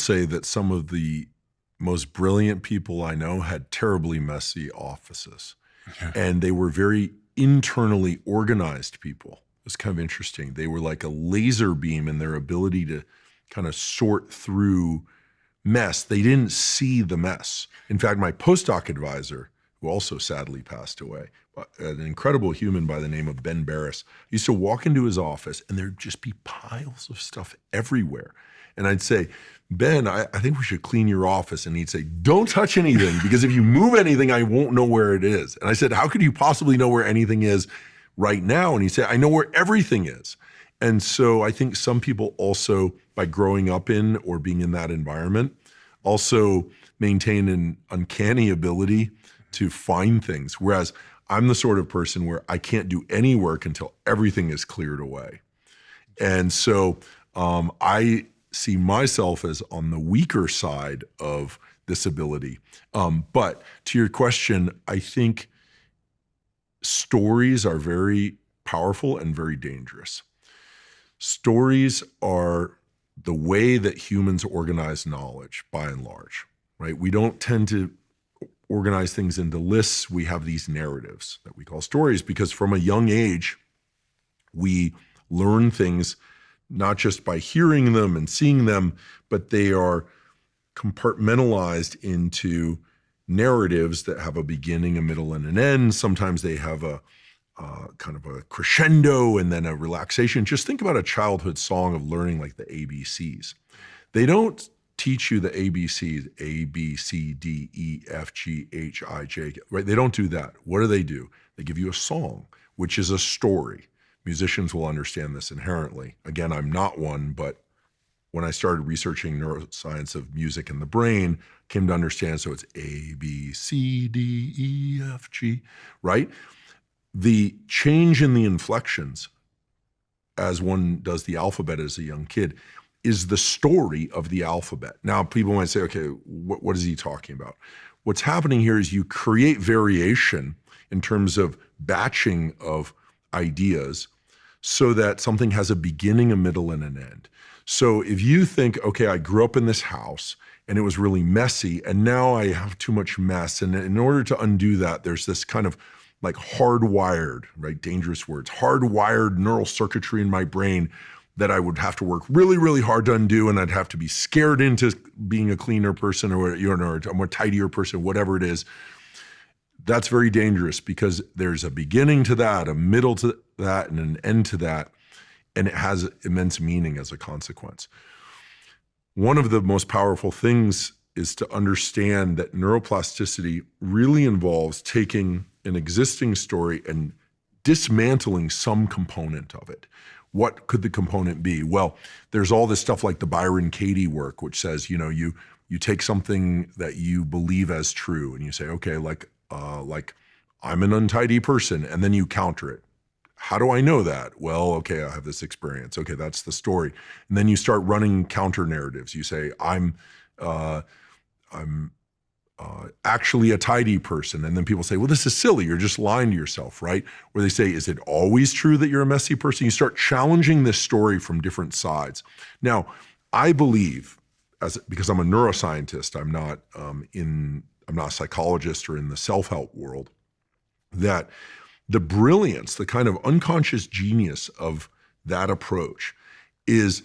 say that some of the most brilliant people I know had terribly messy offices, Yeah. and they were very internally organized people. It's kind of interesting. They were like a laser beam in their ability to kind of sort through mess. They didn't see the mess. In fact, my postdoc advisor, who also sadly passed away, an incredible human by the name of Ben Barris, used to walk into his office and there'd just be piles of stuff everywhere. And I'd say, Ben, I think we should clean your office. And he'd say, don't touch anything, because if you move anything, I won't know where it is. And I said, how could you possibly know where anything is right now? And he said, I know where everything is. And so I think some people also, by growing up in or being in that environment, also maintain an uncanny ability to find things. Whereas I'm the sort of person where I can't do any work until everything is cleared away. And so I see myself as on the weaker side of this ability. But to your question, I think stories are very powerful and very dangerous. Stories are the way that humans organize knowledge, by and large, right? We don't tend to organize things into lists. We have these narratives that we call stories because from a young age, we learn things not just by hearing them and seeing them, but they are compartmentalized into narratives that have a beginning, a middle, and an end. Sometimes they have a kind of a crescendo and then a relaxation. Just think about a childhood song of learning like the ABCs. They don't teach you the ABCs, A, B, C, D, E, F, G, H, I, J, right? They don't do that. What do? They give you a song, which is a story. Musicians will understand this inherently. Again, I'm not one, but when I started researching neuroscience of music and the brain, came to understand, so it's A, B, C, D, E, F, G, right? The change in the inflections as one does the alphabet as a young kid is the story of the alphabet. Now, people might say, okay, what is he talking about? What's happening here is you create variation in terms of batching of ideas so that something has a beginning, a middle, and an end. So if you think, okay, I grew up in this house and it was really messy and now I have too much mess. And in order to undo that, there's this kind of like hardwired, right? Dangerous words, hardwired neural circuitry in my brain that I would have to work really, really hard to undo. And I'd have to be scared into being a cleaner person or a more tidier person, whatever it is. That's very dangerous because there's a beginning to that, a middle to that, and an end to that. And it has immense meaning as a consequence. One of the most powerful things is to understand that neuroplasticity really involves taking an existing story and dismantling some component of it. What could the component be? Well, there's all this stuff like the Byron Katie work, which says, you take something that you believe as true and you say, okay, like I'm an untidy person, and then you counter it. How do I know that? Well, okay, I have this experience. Okay, that's the story. And then you start running counter narratives. You say, I'm actually a tidy person. And then people say, well, this is silly. You're just lying to yourself, right? Or they say, is it always true that you're a messy person? You start challenging this story from different sides. Now, I believe, because I'm a neuroscientist, I'm not a psychologist or in the self-help world, that the brilliance, the kind of unconscious genius of that approach is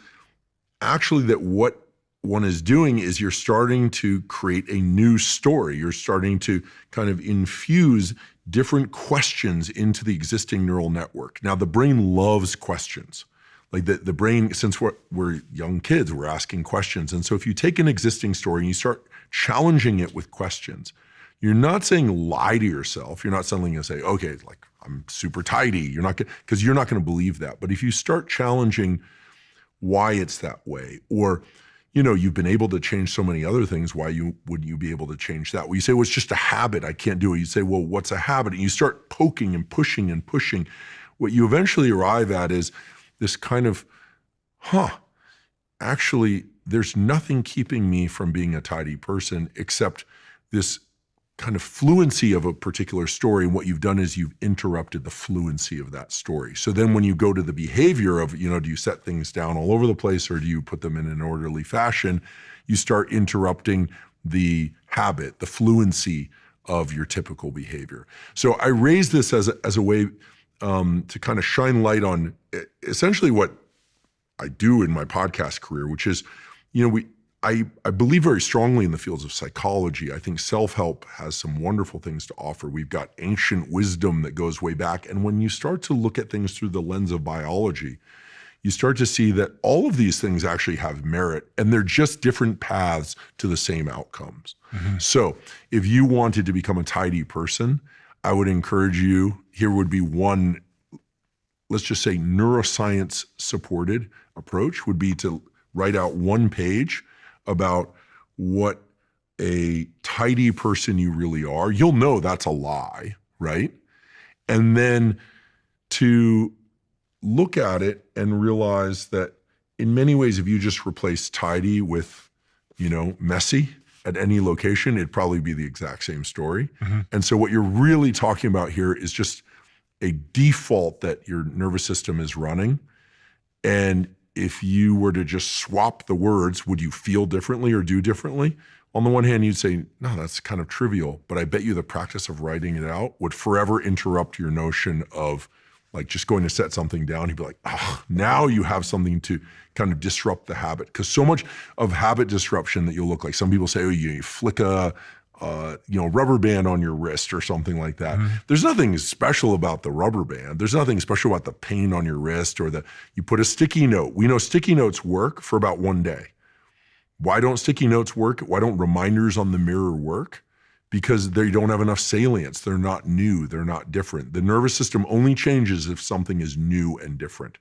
actually that what one is doing is you're starting to create a new story. You're starting to kind of infuse different questions into the existing neural network. Now, the brain loves questions. Like the brain, since we're young kids, we're asking questions. And so if you take an existing story and you start challenging it with questions, you're not saying lie to yourself. You're not suddenly going to say, okay, like I'm super tidy. You're not going, because you're not going to believe that. But if you start challenging why it's that way, or you've been able to change so many other things, why wouldn't you be able to change that? Well, you say, well, it's just a habit. I can't do it. You say, well, what's a habit? And you start poking and pushing and pushing. What you eventually arrive at is this kind of, actually, there's nothing keeping me from being a tidy person except this kind of fluency of a particular story. And what you've done is you've interrupted the fluency of that story. So then when you go to the behavior of, do you set things down all over the place or do you put them in an orderly fashion? You start interrupting the habit, the fluency of your typical behavior. So I raise this as a way to kind of shine light on essentially what I do in my podcast career, which is, I believe very strongly in the fields of psychology. I think self-help has some wonderful things to offer. We've got ancient wisdom that goes way back. And when you start to look at things through the lens of biology, you start to see that all of these things actually have merit and they're just different paths to the same outcomes. Mm-hmm. So if you wanted to become a tidy person, I would encourage you, here would be one, let's just say neuroscience supported approach would be to write out one page about what a tidy person you really are. You'll know that's a lie, right? And then to look at it and realize that in many ways, if you just replace tidy with, messy at any location, it'd probably be the exact same story. Mm-hmm. And so what you're really talking about here is just a default that your nervous system is running. And if you were to just swap the words, would you feel differently or do differently? On the one hand, you'd say, no, that's kind of trivial, but I bet you the practice of writing it out would forever interrupt your notion of like just going to set something down. You'd be like, oh, now you have something to kind of disrupt the habit. Because so much of habit disruption that you'll look like, some people say, oh, you flick a rubber band on your wrist or something like that. Mm-hmm. There's nothing special about the rubber band. There's nothing special about the pain on your wrist or you put a sticky note. We know sticky notes work for about one day. Why don't sticky notes work? Why don't reminders on the mirror work? Because they don't have enough salience. They're not new. They're not different. The nervous system only changes if something is new and different.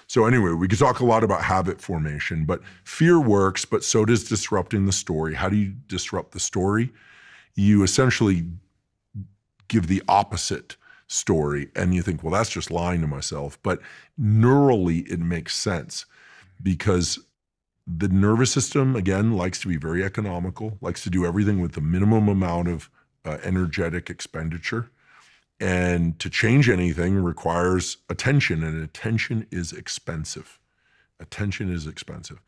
So anyway, we could talk a lot about habit formation, but fear works, but so does disrupting the story. How do you disrupt the story? You essentially give the opposite story and you think, well, that's just lying to myself. But neurally, it makes sense because the nervous system, again, likes to be very economical, likes to do everything with the minimum amount of energetic expenditure. And to change anything requires attention, and attention is expensive. Attention is expensive.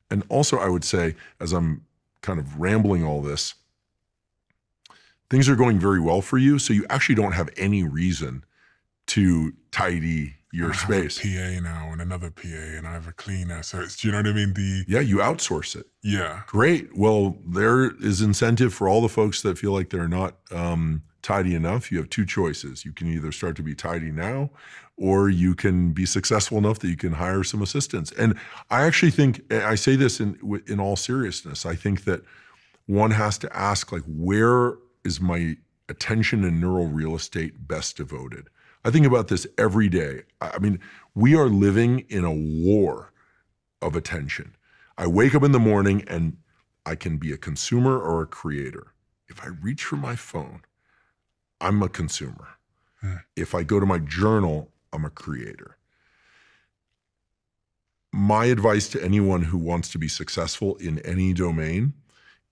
And also, I would say, as I'm kind of rambling all this, things are going very well for you, so you actually don't have any reason to tidy your space. I have a PA now and another PA and I have a cleaner. So it's, do you know what I mean? Yeah, you outsource it. Yeah. Great. Well, there is incentive for all the folks that feel like they're not tidy enough. You have two choices. You can either start to be tidy now, or you can be successful enough that you can hire some assistants. And I actually think, I say this in all seriousness, I think that one has to ask, like, where is my attention and neural real estate best devoted? I think about this every day. I mean, we are living in a war of attention. I wake up in the morning and I can be a consumer or a creator. If I reach for my phone, I'm a consumer. If I go to my journal, I'm a creator. My advice to anyone who wants to be successful in any domain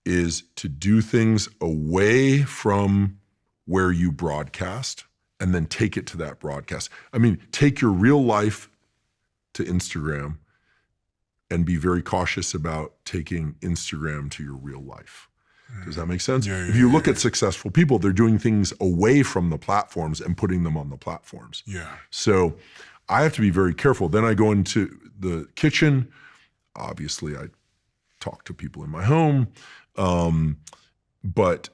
is to do things away from where you broadcast and then take it to that broadcast. I mean, take your real life to Instagram and be very cautious about taking Instagram to your real life. Does that make sense? Yeah, if you look at successful people, they're doing things away from the platforms and putting them on the platforms. Yeah. So I have to be very careful. Then I go into the kitchen. Obviously, I talk to people in my home. But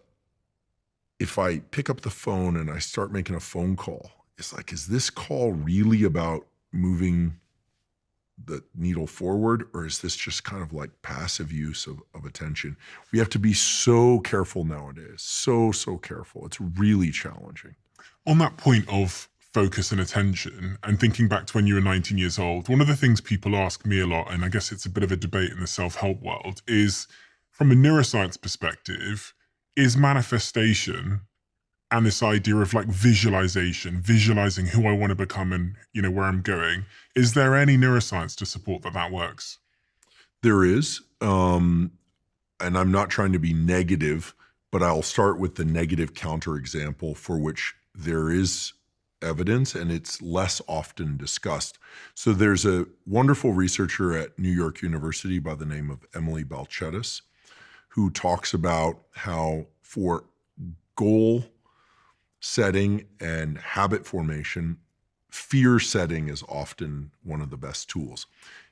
if I pick up the phone and I start making a phone call, it's like, is this call really about moving the needle forward, or is this just kind of like passive use of attention? We have to be so careful nowadays, so careful. It's really challenging. On that point of focus and attention, and thinking back to when you were 19 years old, one of the things people ask me a lot, and I guess it's a bit of a debate in the self-help world, is from a neuroscience perspective, is manifestation and this idea of like visualizing who I want to become and, you know, where I'm going, is there any neuroscience to support that works? There is, and I'm not trying to be negative but I'll start with the negative counterexample for which there is evidence and it's less often discussed. So there's a wonderful researcher at New York University by the name of Emily Balcetis who talks about how for goal setting and habit formation, fear setting is often one of the best tools.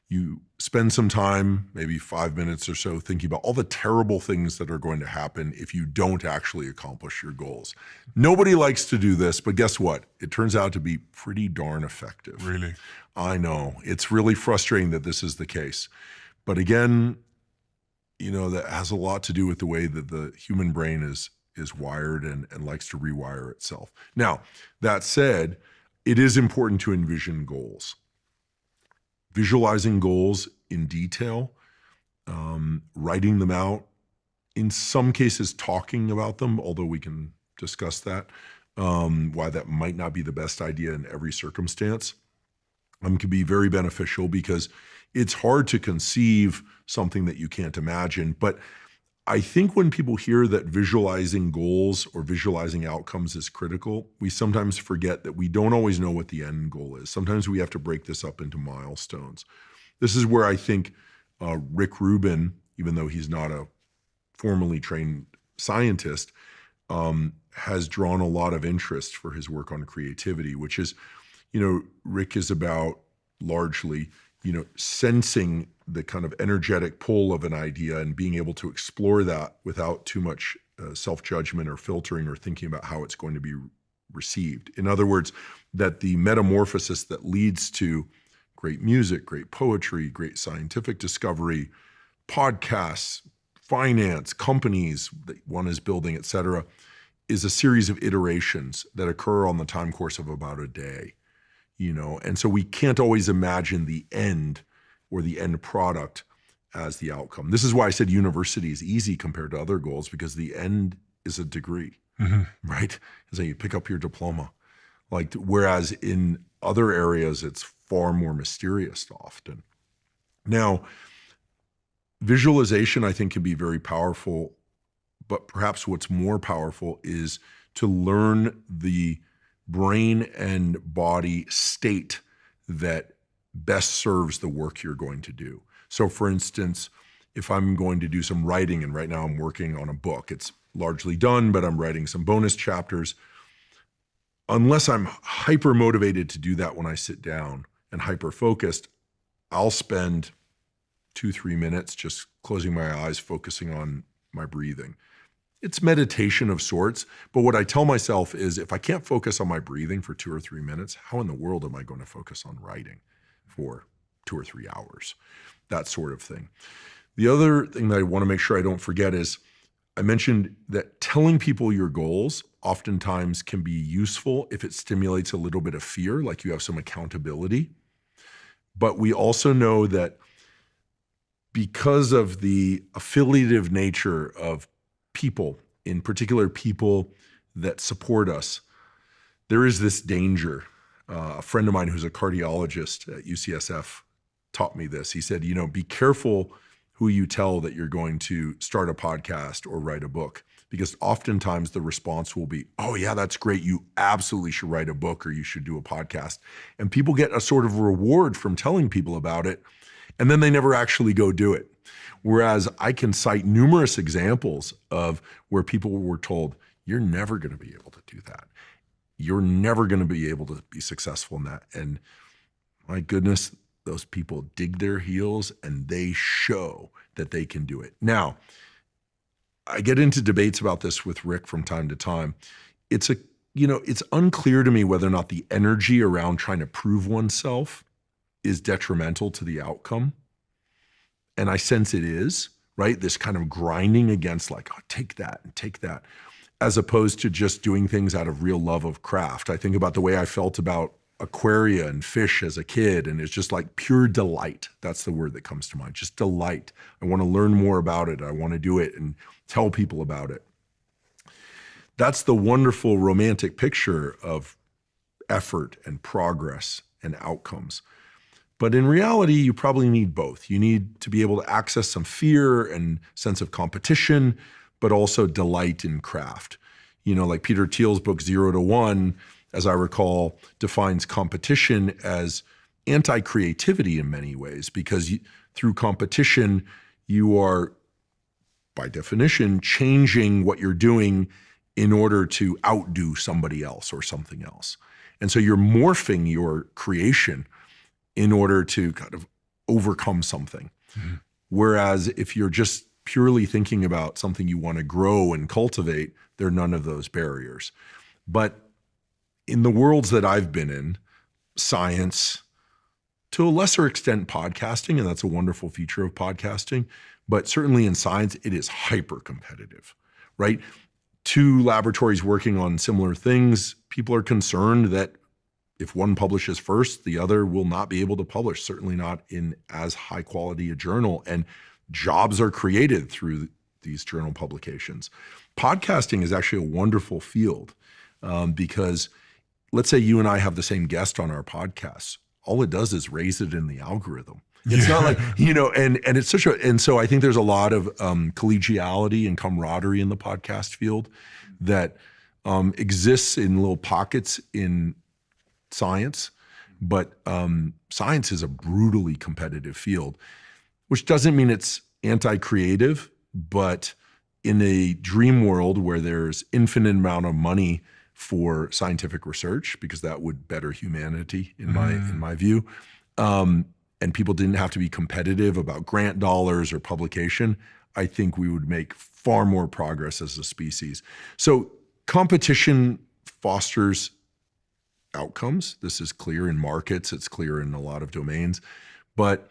You spend some time, maybe 5 minutes or so, thinking about all the terrible things that are going to happen if you don't actually accomplish your goals. Nobody likes to do this, but guess what? It turns out to be pretty darn effective. Really? I know. It's really frustrating that this is the case. But again, that has a lot to do with the way that the human brain is wired and likes to rewire itself. Now, that said, it is important to envision goals. Visualizing goals in detail, writing them out, in some cases talking about them, although we can discuss that, why that might not be the best idea in every circumstance, can be very beneficial because it's hard to conceive something that you can't imagine. But I think when people hear that visualizing goals or visualizing outcomes is critical, we sometimes forget that we don't always know what the end goal is. Sometimes we have to break this up into milestones. This is where I think Rick Rubin, even though he's not a formally trained scientist, has drawn a lot of interest for his work on creativity, which is, Rick is about largely, sensing the kind of energetic pull of an idea and being able to explore that without too much self-judgment or filtering or thinking about how it's going to be received. In other words, that the metamorphosis that leads to great music, great poetry, great scientific discovery, podcasts, finance, companies that one is building, et cetera, is a series of iterations that occur on the time course of about a day. And so we can't always imagine the end or the end product as the outcome. This is why I said university is easy compared to other goals, because the end is a degree, right? So you pick up your diploma. Whereas in other areas, it's far more mysterious often. Now, visualization, I think, can be very powerful, but perhaps what's more powerful is to learn the brain and body state that best serves the work you're going to do. So for instance, if I'm going to do some writing, and right now I'm working on a book, it's largely done, but I'm writing some bonus chapters. Unless I'm hyper motivated to do that when I sit down and hyper focused, I'll spend 2-3 minutes just closing my eyes, focusing on my breathing. It's meditation of sorts, but what I tell myself is if I can't focus on my breathing for 2 or 3 minutes, how in the world am I going to focus on writing for 2 or 3 hours? That sort of thing. The other thing that I want to make sure I don't forget is I mentioned that telling people your goals oftentimes can be useful if it stimulates a little bit of fear, like you have some accountability. But we also know that because of the affiliative nature of people, in particular people that support us, there is this danger. A friend of mine who's a cardiologist at UCSF taught me this. He said, be careful who you tell that you're going to start a podcast or write a book, because oftentimes the response will be, oh yeah, that's great. You absolutely should write a book or you should do a podcast. And people get a sort of reward from telling people about it, and then they never actually go do it. Whereas I can cite numerous examples of where people were told, you're never going to be able to do that. You're never going to be able to be successful in that. And my goodness, those people dig their heels and they show that they can do it. Now, I get into debates about this with Rick from time to time. It's unclear to me whether or not the energy around trying to prove oneself is detrimental to the outcome. And I sense it is, right? This kind of grinding against take that and take that, as opposed to just doing things out of real love of craft. I think about the way I felt about aquaria and fish as a kid, and it's just like pure delight. That's the word that comes to mind, just delight. I want to learn more about it. I want to do it and tell people about it. That's the wonderful romantic picture of effort and progress and outcomes. But in reality, you probably need both. You need to be able to access some fear and sense of competition, but also delight in craft. Like Peter Thiel's book, 0 to 1, as I recall, defines competition as anti-creativity in many ways, because through competition, you are, by definition, changing what you're doing in order to outdo somebody else or something else. And so you're morphing your creation in order to kind of overcome something. Mm-hmm. Whereas if you're just purely thinking about something you want to grow and cultivate, there are none of those barriers. But in the worlds that I've been in, science, to a lesser extent podcasting, and that's a wonderful feature of podcasting, but certainly in science, it is hyper competitive, right? Two laboratories working on similar things, people are concerned that if one publishes first, the other will not be able to publish, certainly not in as high quality a journal. And jobs are created through these journal publications. Podcasting is actually a wonderful field because let's say you and I have the same guest on our podcast. All it does is raise it in the algorithm. It's not like, and it's and so I think there's a lot of collegiality and camaraderie in the podcast field that exists in little pockets in science, but science is a brutally competitive field, which doesn't mean it's anti-creative, but in a dream world where there's infinite amount of money for scientific research, because that would better humanity in my view, and people didn't have to be competitive about grant dollars or publication, I think we would make far more progress as a species. So competition fosters outcomes. This is clear in markets, it's clear in a lot of domains, but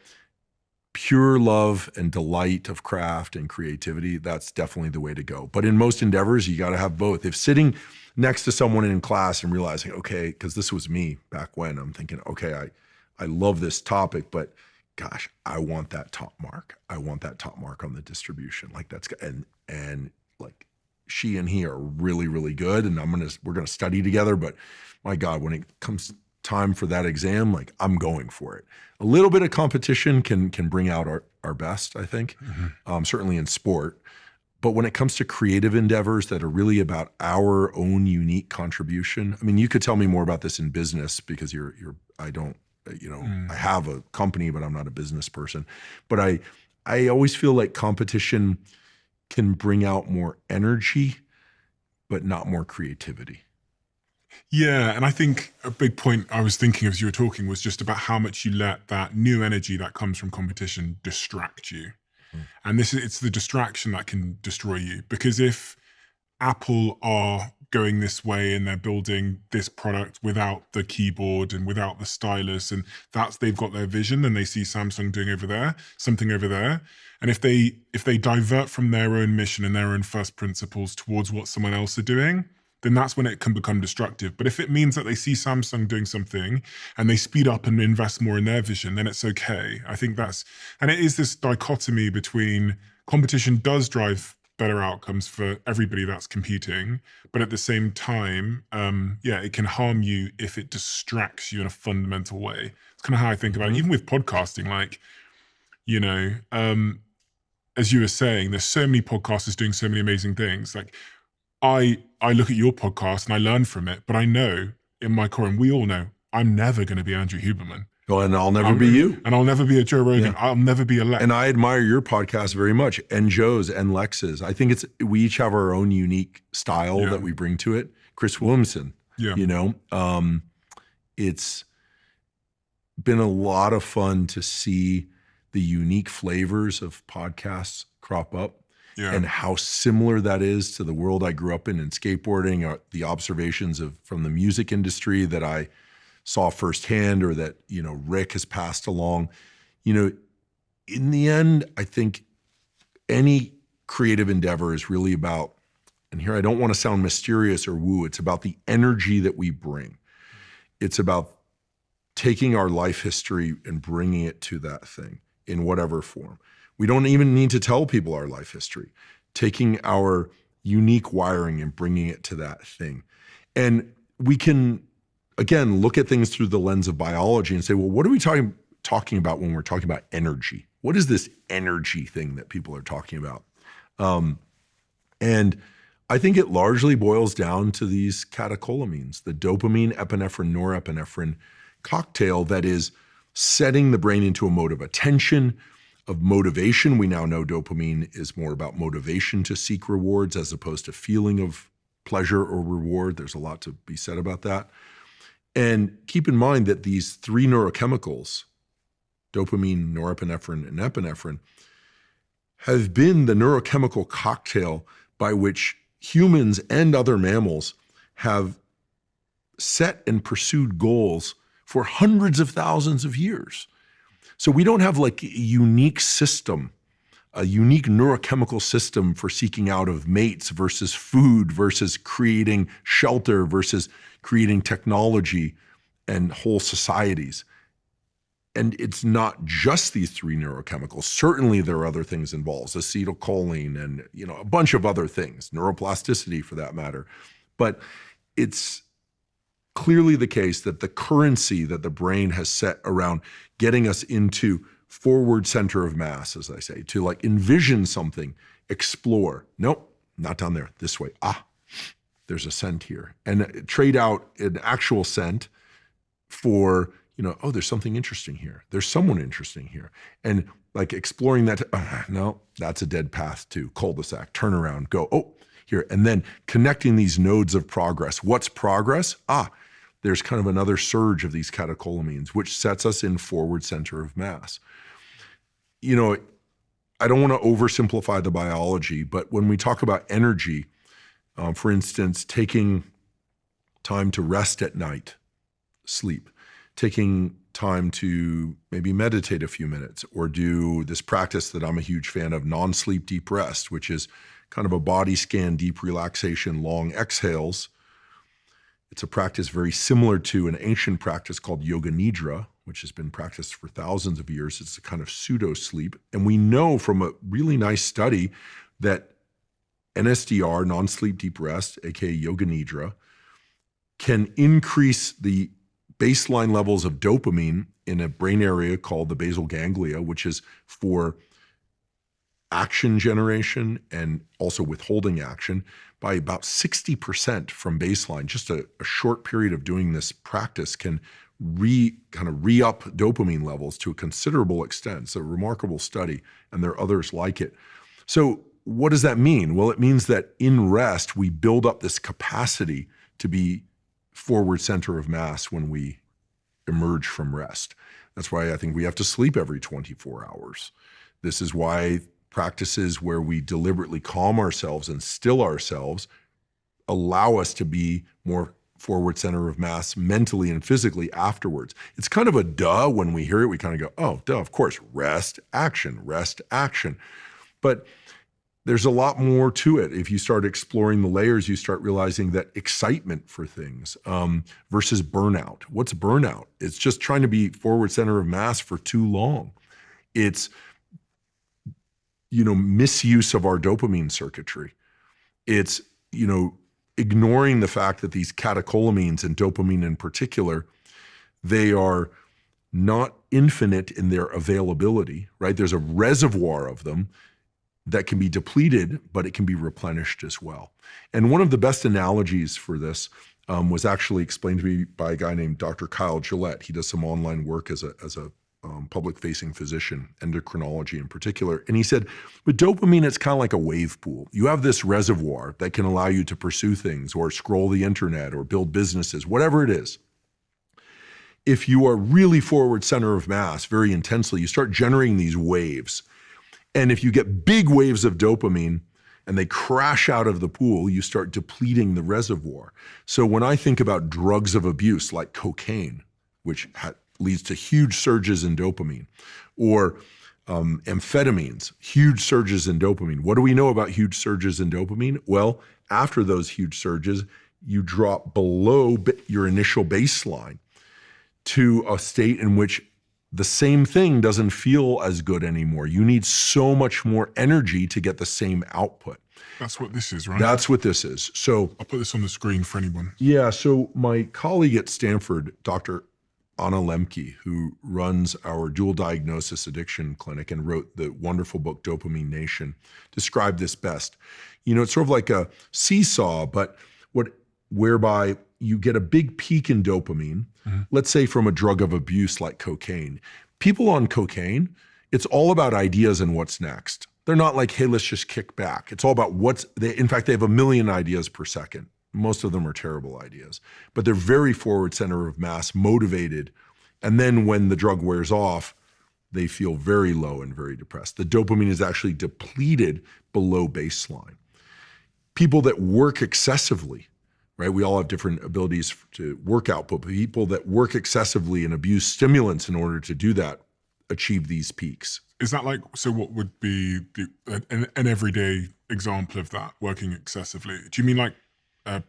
pure love and delight of craft and creativity, that's definitely the way to go. But in most endeavors, you got to have both. If sitting next to someone in class and realizing, okay, because this was me back when, I'm thinking, okay, I love this topic, but gosh, I want that top mark. I want that top mark on the distribution. Like that's, and like she and he are really, really good. And we're going to study together, but my God, when it comes time for that exam, like I'm going for it. A little bit of competition can bring out our best, I think, certainly in sport. But when it comes to creative endeavors that are really about our own unique contribution, I mean, you could tell me more about this in business because I don't, I have a company, but I'm not a business person. But I always feel like competition can bring out more energy, but not more creativity. Yeah, and I think a big point I was thinking as you were talking was just about how much you let that new energy that comes from competition distract you. And it's the distraction that can destroy you. Because if Apple are going this way and they're building this product without the keyboard and without the stylus, and they've got their vision, and they see Samsung doing something over there. And if they divert from their own mission and their own first principles towards what someone else are doing, then that's when it can become destructive. But if it means that they see Samsung doing something and they speed up and invest more in their vision, then it's okay. I think and it is this dichotomy between competition does drive better outcomes for everybody that's competing, but at the same time, it can harm you if it distracts you in a fundamental way. It's kind of how I think about it. Even with podcasting, like, as you were saying, there's so many podcasters doing so many amazing things. Like, I look at your podcast and I learn from it, but I know in my core, and we all know, I'm never going to be Andrew Huberman. Well, and I'll never be you. And I'll never be a Joe Rogan. Yeah. I'll never be a Lex. And I admire your podcast very much, and Joe's and Lex's. I think we each have our own unique style that we bring to it. Chris Williamson, it's been a lot of fun to see the unique flavors of podcasts crop up. Yeah. And how similar that is to the world I grew up in skateboarding, the observations from the music industry that I saw firsthand, or that, Rick has passed along. In the end, I think any creative endeavor is really about, and here I don't want to sound mysterious or woo, it's about the energy that we bring. It's about taking our life history and bringing it to that thing in whatever form. We don't even need to tell people our life history, taking our unique wiring and bringing it to that thing. And we can, again, look at things through the lens of biology and say, well, what are we talking about when we're talking about energy? What is this energy thing that people are talking about? And I think it largely boils down to these catecholamines, the dopamine, epinephrine, norepinephrine cocktail that is setting the brain into a mode of attention, of motivation. We now know dopamine is more about motivation to seek rewards as opposed to feeling of pleasure or reward. There's a lot to be said about that. And keep in mind that these three neurochemicals, dopamine, norepinephrine, and epinephrine, have been the neurochemical cocktail by which humans and other mammals have set and pursued goals for hundreds of thousands of years. So we don't have like a unique system, a unique neurochemical system for seeking out of mates versus food versus creating shelter versus creating technology and whole societies. And it's not just these three neurochemicals. Certainly there are other things involved, acetylcholine and a bunch of other things, neuroplasticity for that matter. But it's clearly the case that the currency that the brain has set around getting us into forward center of mass, as I say, to like envision something, explore. Nope, not down there, this way. There's a scent here. And trade out an actual scent for, oh, there's something interesting here. There's someone interesting here. And like exploring that, no, that's a dead path to cul-de-sac, turn around, go, oh, here. And then connecting these nodes of progress. What's progress? There's kind of another surge of these catecholamines, which sets us in forward center of mass. I don't want to oversimplify the biology, but when we talk about energy, for instance, taking time to rest at night, sleep, taking time to maybe meditate a few minutes or do this practice that I'm a huge fan of, non-sleep deep rest, which is kind of a body scan, deep relaxation, long exhales. It's a practice very similar to an ancient practice called yoga nidra, which has been practiced for thousands of years. It's a kind of pseudo sleep. And we know from a really nice study that NSDR, non-sleep deep rest, aka yoga nidra, can increase the baseline levels of dopamine in a brain area called the basal ganglia, which is for action generation and also withholding action, by about 60% from baseline. Just a short period of doing this practice can re-up dopamine levels to a considerable extent. It's a remarkable study, and there are others like it. So what does that mean? Well, it means that in rest, we build up this capacity to be forward center of mass when we emerge from rest. That's why I think we have to sleep every 24 hours. This is why practices where we deliberately calm ourselves and still ourselves allow us to be more forward center of mass mentally and physically afterwards. It's kind of a duh when we hear it. We kind of go, oh, duh, of course, rest, action, rest, action. But there's a lot more to it. If you start exploring the layers, you start realizing that excitement for things versus burnout. What's burnout? It's just trying to be forward center of mass for too long. It's, misuse of our dopamine circuitry. It's, ignoring the fact that these catecholamines and dopamine in particular, they are not infinite in their availability, right? There's a reservoir of them that can be depleted, but it can be replenished as well. And one of the best analogies for this was actually explained to me by a guy named Dr. Kyle Gillette. He does some online work as a public-facing physician, endocrinology in particular. And he said, with dopamine, it's kind of like a wave pool. You have this reservoir that can allow you to pursue things or scroll the internet or build businesses, whatever it is. If you are really forward center of mass very intensely, you start generating these waves. And if you get big waves of dopamine and they crash out of the pool, you start depleting the reservoir. So when I think about drugs of abuse like cocaine, which leads to huge surges in dopamine, or amphetamines, huge surges in dopamine. What do we know about huge surges in dopamine? Well, after those huge surges, you drop below your initial baseline to a state in which the same thing doesn't feel as good anymore. You need so much more energy to get the same output. That's what this is, right? That's what this is. So I'll put this on the screen for anyone. Yeah, so my colleague at Stanford, Dr. Anna Lemke, who runs our dual diagnosis addiction clinic and wrote the wonderful book Dopamine Nation, described this best. It's sort of like a seesaw, but whereby you get a big peak in dopamine, let's say from a drug of abuse like cocaine. People on cocaine, it's all about ideas and what's next. They're not like, hey, let's just kick back. It's all about in fact, they have a million ideas per second. Most of them are terrible ideas, but they're very forward center of mass, motivated. And then when the drug wears off, they feel very low and very depressed. The dopamine is actually depleted below baseline. People that work excessively, right? We all have different abilities to work out, but people that work excessively and abuse stimulants in order to do that achieve these peaks. Is that like, so what would be an everyday example of that, working excessively? Do you mean like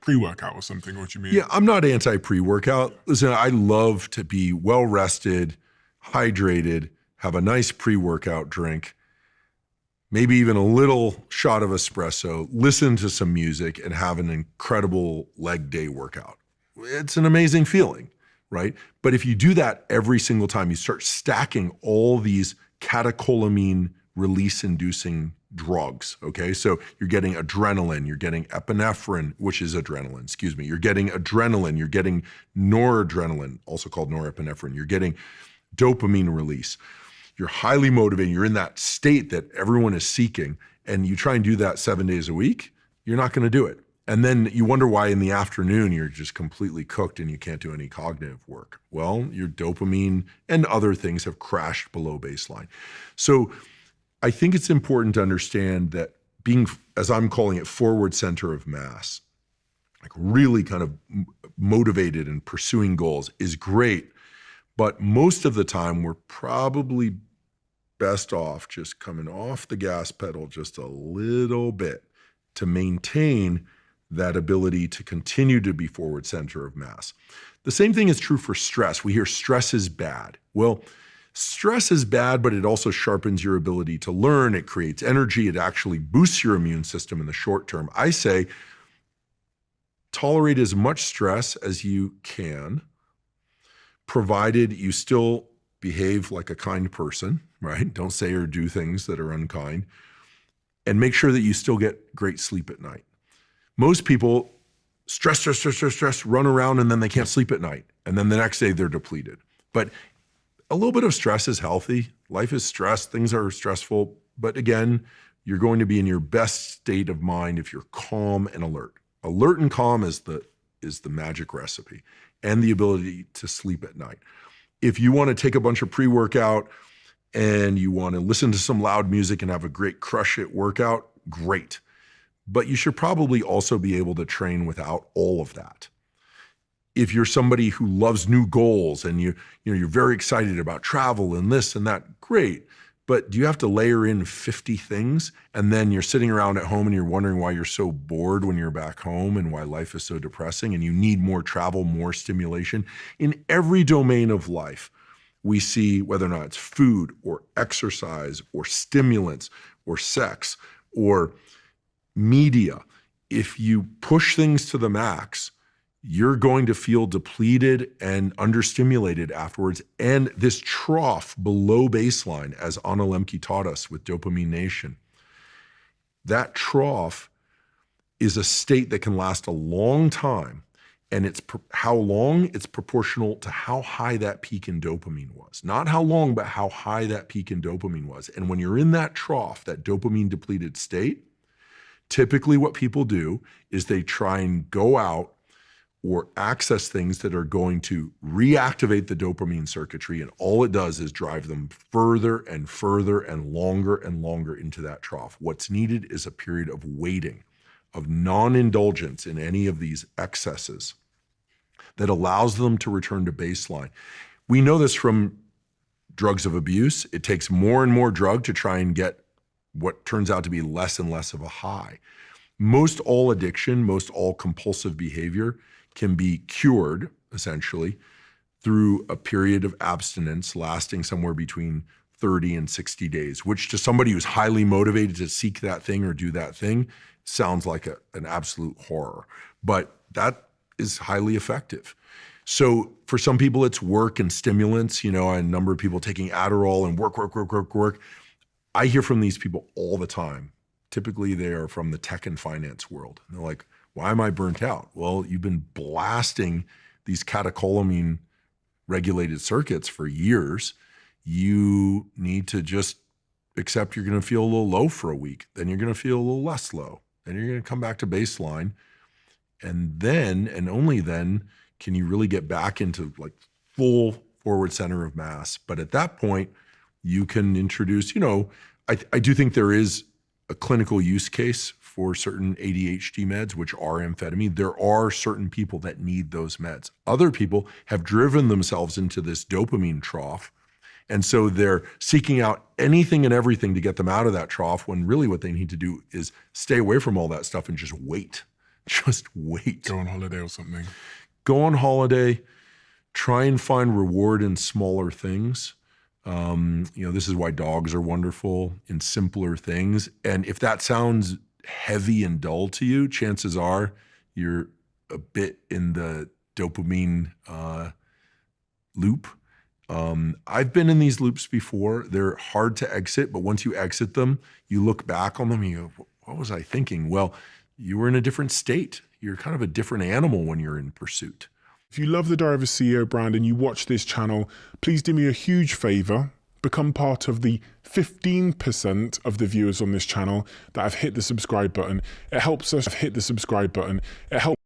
pre-workout or something, or do you mean? Yeah, I'm not anti-pre-workout. Listen, I love to be well-rested, hydrated, have a nice pre-workout drink, maybe even a little shot of espresso, listen to some music, and have an incredible leg day workout. It's an amazing feeling, right? But if you do that every single time, you start stacking all these catecholamine release-inducing drugs, okay? So you're getting adrenaline, you're getting epinephrine, which is adrenaline, you're getting adrenaline, you're getting noradrenaline, also called norepinephrine, you're getting dopamine release. You're highly motivated, you're in that state that everyone is seeking, and you try and do that 7 days a week, you're not gonna do it. And then you wonder why in the afternoon you're just completely cooked and you can't do any cognitive work. Well, your dopamine and other things have crashed below baseline. So I think it's important to understand that being, as I'm calling it, forward center of mass, like really kind of motivated and pursuing goals is great. But most of the time we're probably best off just coming off the gas pedal just a little bit to maintain that ability to continue to be forward center of mass. The same thing is true for stress. We hear stress is bad. Well, stress is bad, but it also sharpens your ability to learn. It creates energy. It actually boosts your immune system in the short term. I say tolerate as much stress as you can, provided you still behave like a kind person, right? Don't say or do things that are unkind, and make sure that you still get great sleep at night. Most people stress, run around, and then they can't sleep at night. And then the next day they're depleted. But a little bit of stress is healthy. Life is stressed. Things are stressful. But again, you're going to be in your best state of mind if you're calm and alert. Alert and calm is the magic recipe, and the ability to sleep at night. If you want to take a bunch of pre-workout and you want to listen to some loud music and have a great crush it workout, great. But you should probably also be able to train without all of that. If you're somebody who loves new goals and you're very excited about travel and this and that, great. But do you have to layer in 50 things and then you're sitting around at home and you're wondering why you're so bored when you're back home and why life is so depressing and you need more travel, more stimulation? In every domain of life, we see whether or not it's food or exercise or stimulants or sex or media. If you push things to the max, you're going to feel depleted and understimulated afterwards. And this trough below baseline, as Anna Lemke taught us with Dopamine Nation, that trough is a state that can last a long time. And how long? It's proportional to how high that peak in dopamine was. Not how long, but how high that peak in dopamine was. And when you're in that trough, that dopamine depleted state, typically what people do is they try and go out or access things that are going to reactivate the dopamine circuitry, and all it does is drive them further and further and longer into that trough. What's needed is a period of waiting, of non-indulgence in any of these excesses that allows them to return to baseline. We know this from drugs of abuse. It takes more and more drug to try and get what turns out to be less and less of a high. Most all addiction, most all compulsive behavior can be cured, essentially, through a period of abstinence lasting somewhere between 30 and 60 days, which to somebody who's highly motivated to seek that thing or do that thing sounds like an absolute horror. But that is highly effective. So for some people, it's work and stimulants. A number of people taking Adderall and work. I hear from these people all the time. Typically, they are from the tech and finance world. And they're like, why am I burnt out? Well, you've been blasting these catecholamine regulated circuits for years. You need to just accept you're going to feel a little low for a week. Then you're going to feel a little less low. Then you're going to come back to baseline. And then, and only then, can you really get back into like full forward center of mass. But at that point, you can introduce, I do think there is a clinical use case for certain ADHD meds, which are amphetamine. There are certain people that need those meds. Other people have driven themselves into this dopamine trough. And so they're seeking out anything and everything to get them out of that trough, when really what they need to do is stay away from all that stuff and just wait. Just wait. Go on holiday or something. Go on holiday. Try and find reward in smaller things. This is why dogs are wonderful, in simpler things. And if that sounds heavy and dull to you, chances are you're a bit in the dopamine loop. I've been in these loops before. They're hard to exit, but once you exit them, you look back on them and you go, what was I thinking? Well, you were in a different state. You're kind of a different animal when you're in pursuit. If you love the Diary of a CEO brand and you watch this channel, please do me a huge favor. Become part of the 15% of the viewers on this channel that have hit the subscribe button. It helps us hit the subscribe button. It helps